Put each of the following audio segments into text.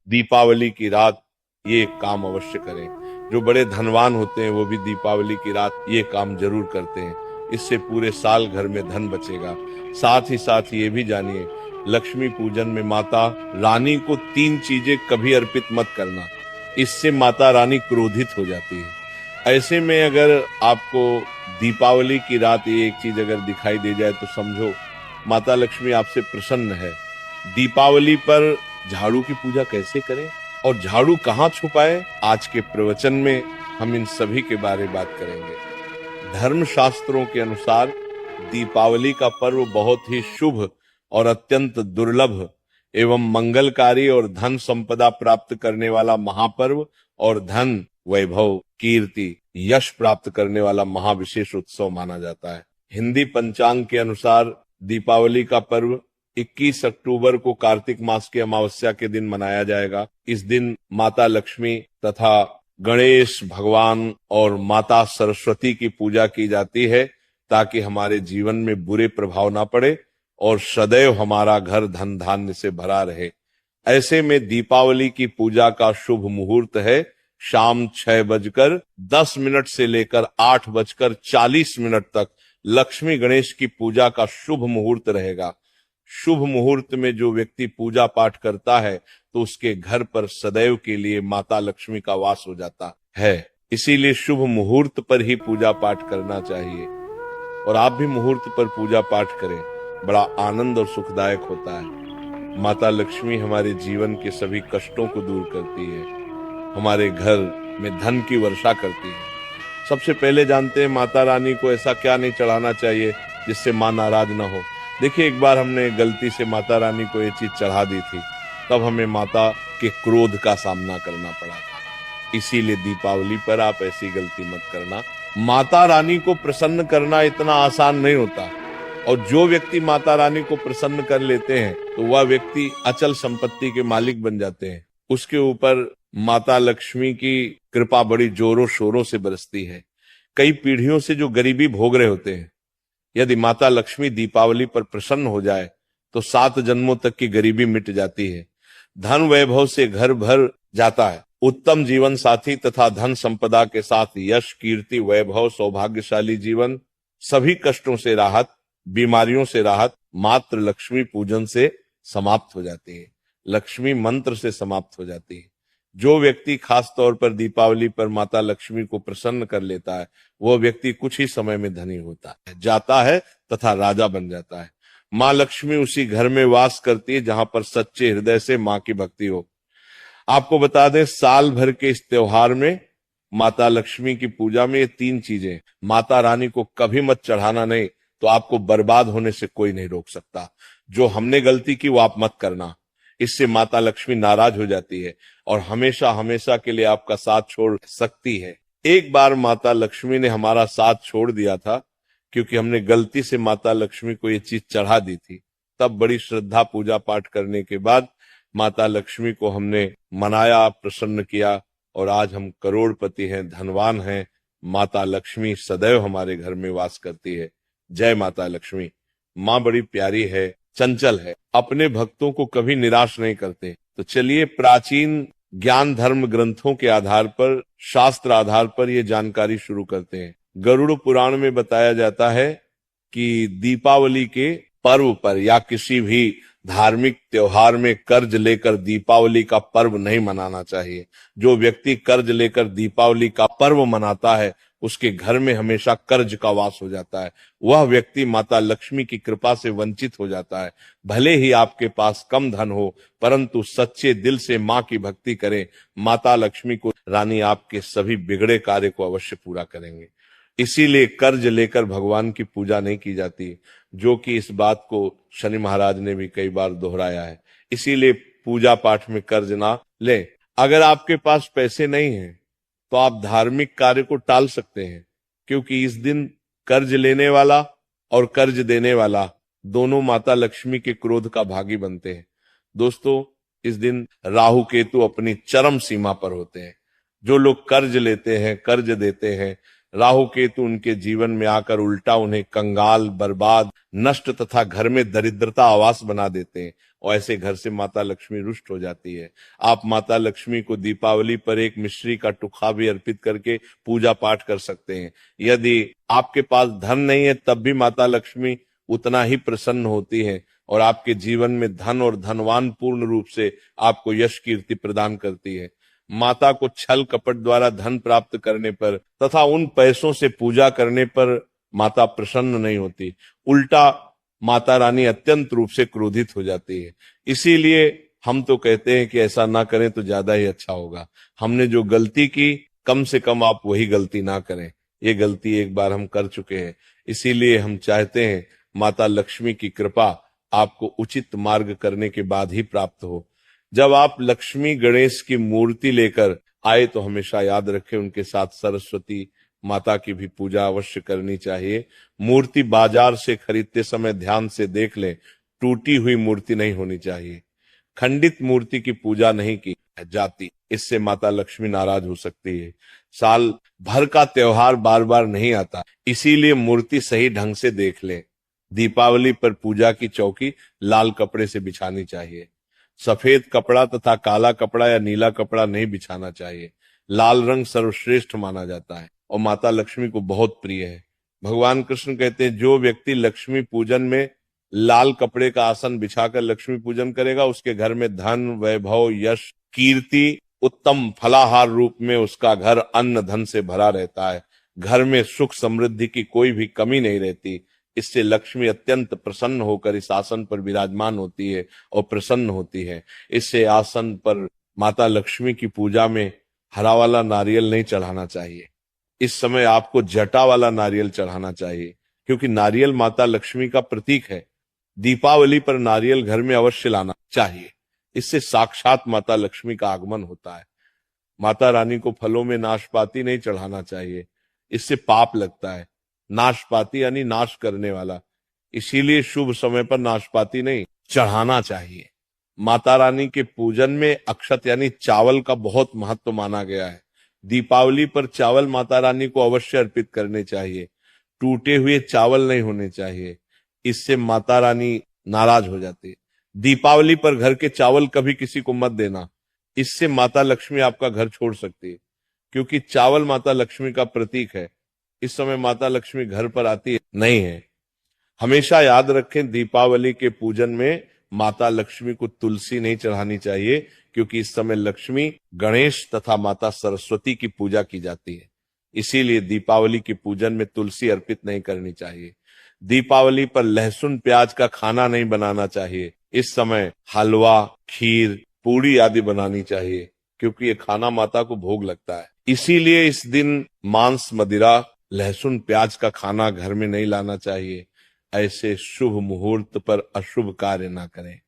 दीपावली की रात ये काम अवश्य करें। जो बड़े धनवान होते हैं वो भी दीपावली की रात ये काम जरूर करते हैं। इससे पूरे साल घर में धन बचेगा। साथ ही साथ ये भी जानिए, लक्ष्मी पूजन में माता रानी को 3 चीजें कभी अर्पित मत करना, इससे माता रानी क्रोधित हो जाती है। ऐसे में अगर आपको दीपावली की रात ये एक चीज अगर दिखाई दे जाए तो समझो माता लक्ष्मी आपसे प्रसन्न है। दीपावली पर झाड़ू की पूजा कैसे करें और झाड़ू कहाँ छुपाएं, आज के प्रवचन में हम इन सभी के बारे में बात करेंगे। धर्म शास्त्रों के अनुसार दीपावली का पर्व बहुत ही शुभ और अत्यंत दुर्लभ एवं मंगलकारी और धन संपदा प्राप्त करने वाला महापर्व और धन, वैभव, कीर्ति, यश प्राप्त करने वाला महाविशेष उत्सव माना जाता है। हिंदी पंचांग के अनुसार दीपावली का पर्व 21 अक्टूबर को कार्तिक मास की अमावस्या के दिन मनाया जाएगा। इस दिन माता लक्ष्मी तथा गणेश भगवान और माता सरस्वती की पूजा की जाती है ताकि हमारे जीवन में बुरे प्रभाव ना पड़े और सदैव हमारा घर धन धान्य से भरा रहे। ऐसे में दीपावली की पूजा का शुभ मुहूर्त है शाम 6:10 से लेकर 8:40 तक लक्ष्मी गणेश की पूजा का शुभ मुहूर्त रहेगा। शुभ मुहूर्त में जो व्यक्ति पूजा पाठ करता है तो उसके घर पर सदैव के लिए माता लक्ष्मी का वास हो जाता है। इसीलिए शुभ मुहूर्त पर ही पूजा पाठ करना चाहिए और आप भी मुहूर्त पर पूजा पाठ करें, बड़ा आनंद और सुखदायक होता है। माता लक्ष्मी हमारे जीवन के सभी कष्टों को दूर करती है, हमारे घर में धन की वर्षा करती है। सबसे पहले जानते हैं माता रानी को ऐसा क्या नहीं चढ़ाना चाहिए जिससे माँ नाराज ना हो। देखिए, एक बार हमने गलती से माता रानी को ये चीज चढ़ा दी थी, तब हमें माता के क्रोध का सामना करना पड़ा था। इसीलिए दीपावली पर आप ऐसी गलती मत करना। माता रानी को प्रसन्न करना इतना आसान नहीं होता और जो व्यक्ति माता रानी को प्रसन्न कर लेते हैं तो वह व्यक्ति अचल संपत्ति के मालिक बन जाते हैं। उसके ऊपर माता लक्ष्मी की कृपा बड़ी जोरों शोरों से बरसती है। कई पीढ़ियों से जो गरीबी भोग रहे होते हैं, यदि माता लक्ष्मी दीपावली पर प्रसन्न हो जाए तो 7 जन्मों तक की गरीबी मिट जाती है। धन वैभव से घर भर जाता है। उत्तम जीवन साथी तथा धन संपदा के साथ यश, कीर्ति, वैभव, सौभाग्यशाली जीवन, सभी कष्टों से राहत, बीमारियों से राहत मात्र लक्ष्मी पूजन से समाप्त हो जाती है, लक्ष्मी मंत्र से समाप्त हो जाती है। जो व्यक्ति खास तौर पर दीपावली पर माता लक्ष्मी को प्रसन्न कर लेता है वह व्यक्ति कुछ ही समय में धनी होता है, जाता है तथा राजा बन जाता है। माँ लक्ष्मी उसी घर में वास करती है जहां पर सच्चे हृदय से माँ की भक्ति हो। आपको बता दें, साल भर के इस त्योहार में माता लक्ष्मी की पूजा में ये 3 चीजें माता रानी को कभी मत चढ़ाना, नहीं तो आपको बर्बाद होने से कोई नहीं रोक सकता। जो हमने गलती की वो आप मत करना, इससे माता लक्ष्मी नाराज हो जाती है और हमेशा हमेशा के लिए आपका साथ छोड़ सकती है। एक बार माता लक्ष्मी ने हमारा साथ छोड़ दिया था क्योंकि हमने गलती से माता लक्ष्मी को ये चीज चढ़ा दी थी। तब बड़ी श्रद्धा पूजा पाठ करने के बाद माता लक्ष्मी को हमने मनाया, प्रसन्न किया और आज हम करोड़पति हैं, धनवान हैं। माता लक्ष्मी सदैव हमारे घर में वास करती है। जय माता लक्ष्मी। माँ बड़ी प्यारी है, चंचल है, अपने भक्तों को कभी निराश नहीं करते। तो चलिए प्राचीन ज्ञान धर्म ग्रंथों के आधार पर, शास्त्र आधार पर ये जानकारी शुरू करते हैं। गरुड़ पुराण में बताया जाता है कि दीपावली के पर्व पर या किसी भी धार्मिक त्योहार में कर्ज लेकर दीपावली का पर्व नहीं मनाना चाहिए। जो व्यक्ति कर्ज लेकर दीपावली का पर्व मनाता है उसके घर में हमेशा कर्ज का वास हो जाता है। वह व्यक्ति माता लक्ष्मी की कृपा से वंचित हो जाता है। भले ही आपके पास कम धन हो परंतु सच्चे दिल से माँ की भक्ति करें, माता लक्ष्मी को रानी आपके सभी बिगड़े कार्य को अवश्य पूरा करेंगे। इसीलिए कर्ज लेकर भगवान की पूजा नहीं की जाती, जो कि इस बात को शनि महाराज ने भी कई बार दोहराया है। इसीलिए पूजा पाठ में कर्ज ना लें। अगर आपके पास पैसे नहीं हैं तो आप धार्मिक कार्य को टाल सकते हैं, क्योंकि इस दिन कर्ज लेने वाला और कर्ज देने वाला दोनों माता लक्ष्मी के क्रोध का भागी बनते हैं। दोस्तों, इस दिन राहु केतु अपनी चरम सीमा पर होते हैं। जो लोग कर्ज लेते हैं, कर्ज देते हैं, राहु केतु उनके जीवन में आकर उल्टा उन्हें कंगाल, बर्बाद, नष्ट तथा घर में दरिद्रता आवास बना देते हैं। और ऐसे घर से माता लक्ष्मी रुष्ट हो जाती है। आप माता लक्ष्मी को दीपावली पर एक मिश्री का टुकड़ा भी अर्पित करके पूजा पाठ कर सकते हैं। यदि आपके पास धन नहीं है तब भी माता लक्ष्मी उतना ही प्रसन्न होती है और आपके जीवन में धन और धनवान पूर्ण रूप से आपको यश कीर्ति प्रदान करती है। माता को छल कपट द्वारा धन प्राप्त करने पर तथा उन पैसों से पूजा करने पर माता प्रसन्न नहीं होती, उल्टा माता रानी अत्यंत रूप से क्रोधित हो जाती है। इसीलिए हम तो कहते हैं कि ऐसा ना करें तो ज्यादा ही अच्छा होगा। हमने जो गलती की कम से कम आप वही गलती ना करें। ये गलती एक बार हम कर चुके हैं, इसीलिए हम चाहते हैं माता लक्ष्मी की कृपा आपको उचित मार्ग करने के बाद ही प्राप्त हो। जब आप लक्ष्मी गणेश की मूर्ति लेकर आए तो हमेशा याद रखें उनके साथ सरस्वती माता की भी पूजा अवश्य करनी चाहिए। मूर्ति बाजार से खरीदते समय ध्यान से देख लें, टूटी हुई मूर्ति नहीं होनी चाहिए। खंडित मूर्ति की पूजा नहीं की जाती, इससे माता लक्ष्मी नाराज हो सकती है। साल भर का त्योहार बार बार नहीं आता, इसीलिए मूर्ति सही ढंग से देख लें। दीपावली पर पूजा की चौकी लाल कपड़े से बिछानी चाहिए। सफेद कपड़ा तथा काला कपड़ा या नीला कपड़ा नहीं बिछाना चाहिए। लाल रंग सर्वश्रेष्ठ माना जाता है और माता लक्ष्मी को बहुत प्रिय है। भगवान कृष्ण कहते हैं जो व्यक्ति लक्ष्मी पूजन में लाल कपड़े का आसन बिछाकर लक्ष्मी पूजन करेगा उसके घर में धन, वैभव, यश, कीर्ति, उत्तम फलाहार रूप में उसका घर अन्न धन से भरा रहता है। घर में सुख समृद्धि की कोई भी कमी नहीं रहती। इससे लक्ष्मी अत्यंत प्रसन्न होकर इस आसन पर विराजमान होती है और प्रसन्न होती है। इससे आसन पर माता लक्ष्मी की पूजा में हरा वाला नारियल नहीं चढ़ाना चाहिए। इस समय आपको जटा वाला नारियल चढ़ाना चाहिए, क्योंकि नारियल माता लक्ष्मी का प्रतीक है। दीपावली पर नारियल घर में अवश्य लाना चाहिए, इससे साक्षात माता लक्ष्मी का आगमन होता है। माता रानी को फलों में नाशपाती नहीं चढ़ाना चाहिए, इससे पाप लगता है। नाशपाती यानी नाश करने वाला, इसीलिए शुभ समय पर नाशपाती नहीं चढ़ाना चाहिए। माता रानी के पूजन में अक्षत यानी चावल का बहुत महत्व माना गया है। दीपावली पर चावल माता रानी को अवश्य अर्पित करने चाहिए। टूटे हुए चावल नहीं होने चाहिए, इससे माता रानी नाराज हो जाती है। दीपावली पर घर के चावल कभी किसी को मत देना, इससे माता लक्ष्मी आपका घर छोड़ सकती है, क्योंकि चावल माता लक्ष्मी का प्रतीक है। इस समय माता लक्ष्मी घर पर आती है नहीं है। हमेशा याद रखें दीपावली के पूजन में माता लक्ष्मी को तुलसी नहीं चढ़ानी चाहिए, क्योंकि इस समय लक्ष्मी, गणेश तथा माता सरस्वती की पूजा की जाती है। इसीलिए दीपावली के पूजन में तुलसी अर्पित नहीं करनी चाहिए। दीपावली पर लहसुन प्याज का खाना नहीं बनाना चाहिए। इस समय हलवा, खीर, पूड़ी आदि बनानी चाहिए, क्योंकि ये खाना माता को भोग लगता है। इसीलिए इस दिन मांस, मदिरा, लहसुन प्याज का खाना घर में नहीं लाना चाहिए। ऐसे शुभ मुहूर्त पर अशुभ कार्य ना करें।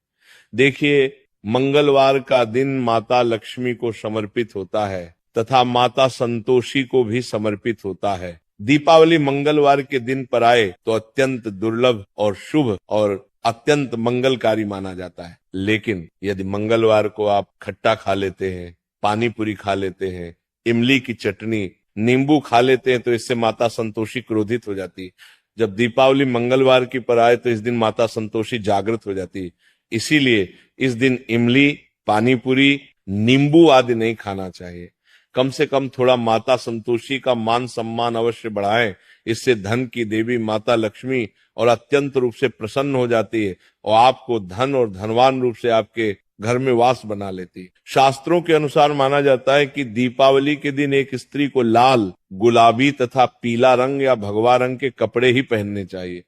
देखिए, मंगलवार का दिन माता लक्ष्मी को समर्पित होता है तथा माता संतोषी को भी समर्पित होता है। दीपावली मंगलवार के दिन पर आए तो अत्यंत दुर्लभ और शुभ और अत्यंत मंगलकारी माना जाता है। लेकिन यदि मंगलवार को आप खट्टा खा लेते हैं, पानी पूरी खा लेते हैं, इमली की चटनी, नींबू खा लेते हैं तो इससे माता संतोषी क्रोधित हो जाती है। जब दीपावली मंगलवार की पर आए तो इस दिन माता संतोषी जागृत हो जाती है। इसीलिए इस दिन इमली, पानी पूरी, नींबू आदि नहीं खाना चाहिए। कम से कम थोड़ा माता संतोषी का मान सम्मान अवश्य बढ़ाएं। इससे धन की देवी माता लक्ष्मी और अत्यंत रूप से प्रसन्न हो जाती है और आपको धन और धनवान रूप से आपके घर में वास बना लेती है। शास्त्रों के अनुसार माना जाता है कि दीपावली के दिन एक स्त्री को लाल, गुलाबी तथा पीला रंग या भगवा रंग के कपड़े ही पहनने चाहिए।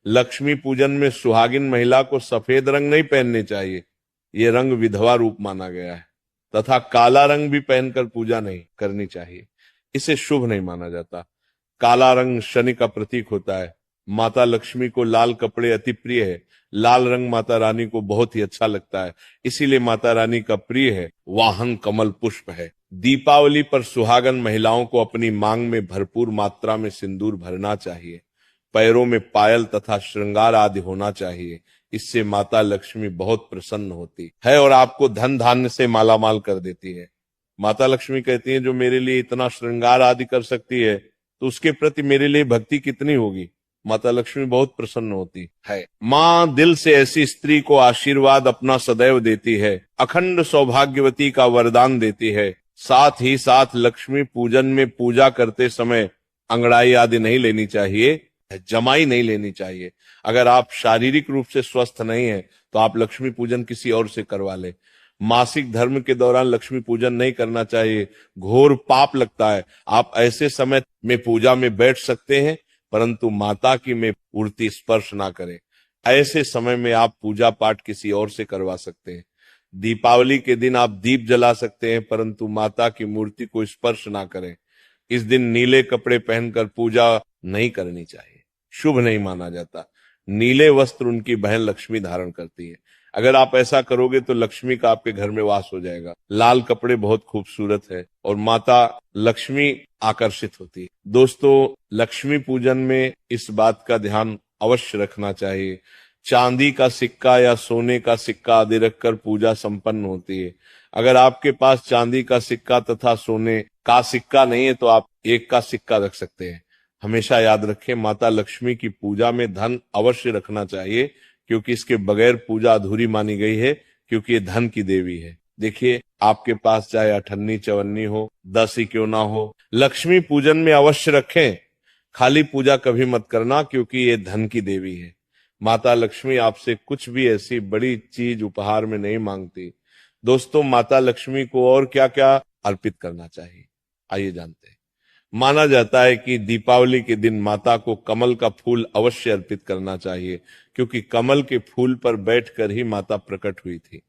लक्ष्मी पूजन में सुहागिन महिला को सफेद रंग नहीं पहनने चाहिए, ये रंग विधवा रूप माना गया है। तथा काला रंग भी पहनकर पूजा नहीं करनी चाहिए, इसे शुभ नहीं माना जाता। काला रंग शनि का प्रतीक होता है। माता लक्ष्मी को लाल कपड़े अति प्रिय है। लाल रंग माता रानी को बहुत ही अच्छा लगता है, इसीलिए माता रानी का प्रिय है वाहन कमल पुष्प है। दीपावली पर सुहागन महिलाओं को अपनी मांग में भरपूर मात्रा में सिंदूर भरना चाहिए। पैरों में पायल तथा श्रृंगार आदि होना चाहिए। इससे माता लक्ष्मी बहुत प्रसन्न होती है और आपको धन धान्य से मालामाल कर देती है। माता लक्ष्मी कहती है जो मेरे लिए इतना श्रृंगार आदि कर सकती है तो उसके प्रति मेरे लिए भक्ति कितनी होगी। माता लक्ष्मी बहुत प्रसन्न होती है। माँ दिल से ऐसी स्त्री को आशीर्वाद अपना सदैव देती है, अखंड सौभाग्यवती का वरदान देती है। साथ ही साथ लक्ष्मी पूजन में पूजा करते समय अंगड़ाई आदि नहीं लेनी चाहिए, जमाई नहीं लेनी चाहिए। अगर आप शारीरिक रूप से स्वस्थ नहीं है तो आप लक्ष्मी पूजन किसी और से करवा ले। मासिक धर्म के दौरान लक्ष्मी पूजन नहीं करना चाहिए, घोर पाप लगता है। आप ऐसे समय में पूजा में बैठ सकते हैं, परंतु माता की में मूर्ति स्पर्श ना करें। ऐसे समय में आप पूजा पाठ किसी और से करवा सकते हैं। दीपावली के दिन आप दीप जला सकते हैं, परंतु माता की मूर्ति को स्पर्श ना करें। इस दिन नीले कपड़े पहनकर पूजा नहीं करनी चाहिए, शुभ नहीं माना जाता। नीले वस्त्र उनकी बहन लक्ष्मी धारण करती है। अगर आप ऐसा करोगे तो लक्ष्मी का आपके घर में वास हो जाएगा। लाल कपड़े बहुत खूबसूरत है और माता लक्ष्मी आकर्षित होती है। दोस्तों, लक्ष्मी पूजन में इस बात का ध्यान अवश्य रखना चाहिए, चांदी का सिक्का या सोने का सिक्का आदि रखकर पूजा संपन्न होती है। अगर आपके पास चांदी का सिक्का तथा सोने का सिक्का नहीं है तो आप एक का सिक्का रख सकते हैं। हमेशा याद रखें, माता लक्ष्मी की पूजा में धन अवश्य रखना चाहिए, क्योंकि इसके बगैर पूजा अधूरी मानी गई है, क्योंकि ये धन की देवी है। देखिए, आपके पास चाहे अठन्नी चवन्नी हो, 10 ही क्यों ना हो, लक्ष्मी पूजन में अवश्य रखें। खाली पूजा कभी मत करना, क्योंकि ये धन की देवी है। माता लक्ष्मी आपसे कुछ भी ऐसी बड़ी चीज उपहार में नहीं मांगती। दोस्तों, माता लक्ष्मी को और क्या क्या अर्पित करना चाहिए, आइए जानते हैं। माना जाता है कि दीपावली के दिन माता को कमल का फूल अवश्य अर्पित करना चाहिए, क्योंकि कमल के फूल पर बैठकर ही माता प्रकट हुई थी।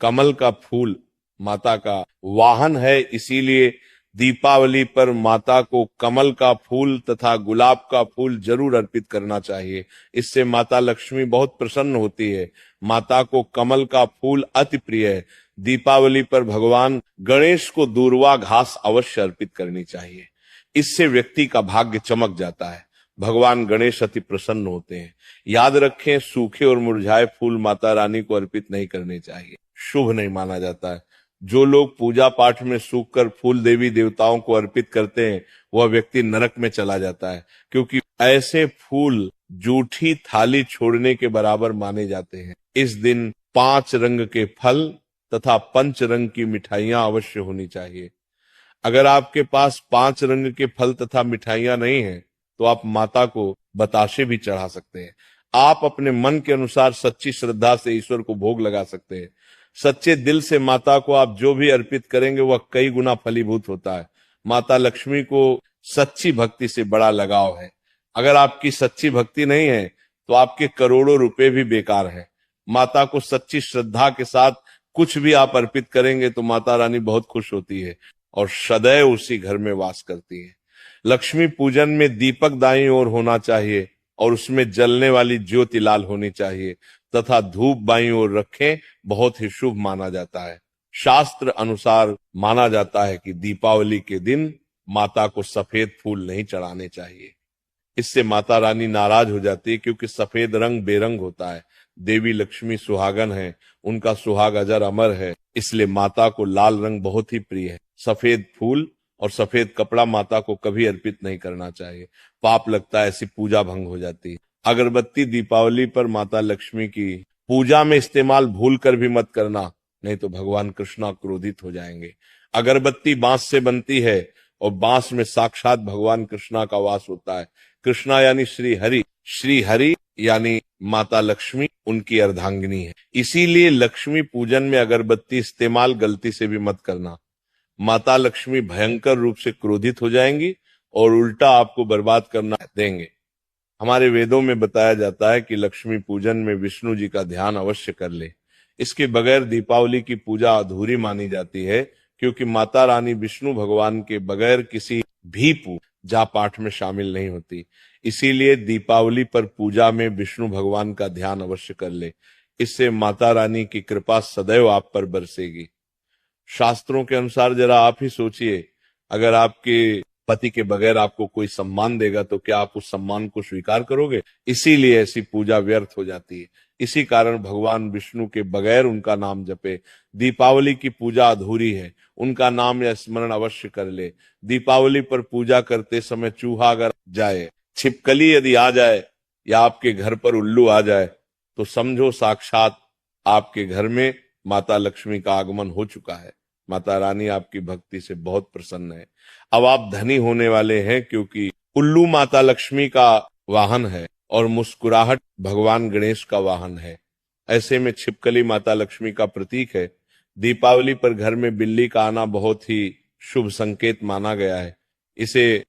कमल का फूल माता का वाहन है, इसीलिए दीपावली पर माता को कमल का फूल तथा गुलाब का फूल जरूर अर्पित करना चाहिए। इससे माता लक्ष्मी बहुत प्रसन्न होती है। माता को कमल का फूल अति प्रिय है। दीपावली पर भगवान गणेश को दूर्वा घास अवश्य अर्पित करनी चाहिए। इससे व्यक्ति का भाग्य चमक जाता है। भगवान गणेश अति प्रसन्न होते हैं। याद रखें, सूखे और मुरझाए फूल माता रानी को अर्पित नहीं करने चाहिए, शुभ नहीं माना जाता है। जो लोग पूजा पाठ में सूखकर फूल देवी देवताओं को अर्पित करते हैं, वह व्यक्ति नरक में चला जाता है, क्योंकि ऐसे फूल जूठी थाली छोड़ने के बराबर माने जाते हैं। इस दिन 5 रंग के फल तथा 5 रंग की मिठाइयां अवश्य होनी चाहिए। अगर आपके पास 5 रंग के फल तथा मिठाइयां नहीं है तो आप माता को बताशे भी चढ़ा सकते हैं। आप अपने मन के अनुसार सच्ची श्रद्धा से ईश्वर को भोग लगा सकते हैं। सच्चे दिल से माता को आप जो भी अर्पित करेंगे वह कई गुना फलीभूत होता है। माता लक्ष्मी को सच्ची भक्ति से बड़ा लगाव है। अगर आपकी सच्ची भक्ति नहीं है तो आपके करोड़ों रुपए भी बेकार है। माता को सच्ची श्रद्धा के साथ कुछ भी आप अर्पित करेंगे तो माता रानी बहुत खुश होती है और सदैव उसी घर में वास करती है। लक्ष्मी पूजन में दीपक दाईं ओर होना चाहिए और उसमें जलने वाली ज्योति लाल होनी चाहिए तथा धूप बाईं ओर रखें, बहुत ही शुभ माना जाता है। शास्त्र अनुसार माना जाता है कि दीपावली के दिन माता को सफेद फूल नहीं चढ़ाने चाहिए। इससे माता रानी नाराज हो जाती है, क्योंकि सफेद रंग बेरंग होता है। देवी लक्ष्मी सुहागन है, उनका सुहाग अजर अमर है, इसलिए माता को लाल रंग बहुत ही प्रिय है। सफेद फूल और सफेद कपड़ा माता को कभी अर्पित नहीं करना चाहिए, पाप लगता है, ऐसी पूजा भंग हो जाती है। अगरबत्ती दीपावली पर माता लक्ष्मी की पूजा में इस्तेमाल भूल कर भी मत करना, नहीं तो भगवान कृष्णा क्रोधित हो जाएंगे। अगरबत्ती बांस से बनती है और बांस में साक्षात भगवान कृष्णा का वास होता है। कृष्णा यानी श्री हरि यानी माता लक्ष्मी उनकी अर्धांगिनी है। इसीलिए लक्ष्मी पूजन में अगरबत्ती इस्तेमाल गलती से भी मत करना। माता लक्ष्मी भयंकर रूप से क्रोधित हो जाएंगी और उल्टा आपको बर्बाद करना देंगे। हमारे वेदों में बताया जाता है कि लक्ष्मी पूजन में विष्णु जी का ध्यान अवश्य कर ले। इसके बगैर दीपावली की पूजा अधूरी मानी जाती है, क्योंकि माता रानी विष्णु भगवान के बगैर किसी भी पूजा पाठ में शामिल नहीं होती। इसीलिए दीपावली पर पूजा में विष्णु भगवान का ध्यान अवश्य कर ले। इससे माता रानी की कृपा सदैव आप पर बरसेगी। शास्त्रों के अनुसार जरा आप ही सोचिए, अगर आपके पति के बगैर आपको कोई सम्मान देगा तो क्या आप उस सम्मान को स्वीकार करोगे? इसीलिए ऐसी पूजा व्यर्थ हो जाती है। इसी कारण भगवान विष्णु के बगैर उनका नाम जपे। दीपावली की पूजा अधूरी है, उनका नाम या स्मरण अवश्य कर ले। दीपावली पर पूजा करते समय चूहा अगर जाए छिपकली यदि आ जाए या आपके घर पर उल्लू आ जाए तो समझो साक्षात आपके घर में माता लक्ष्मी का आगमन हो चुका है। माता रानी आपकी भक्ति से बहुत प्रसन्न है। अब आप धनी होने वाले हैं, क्योंकि उल्लू माता लक्ष्मी का वाहन है और मुस्कुराहट भगवान गणेश का वाहन है। ऐसे में छिपकली माता लक्ष्मी का प्रतीक है। दीपावली पर घर में बिल्ली का आना बहुत ही शुभ संकेत माना गया है। इसे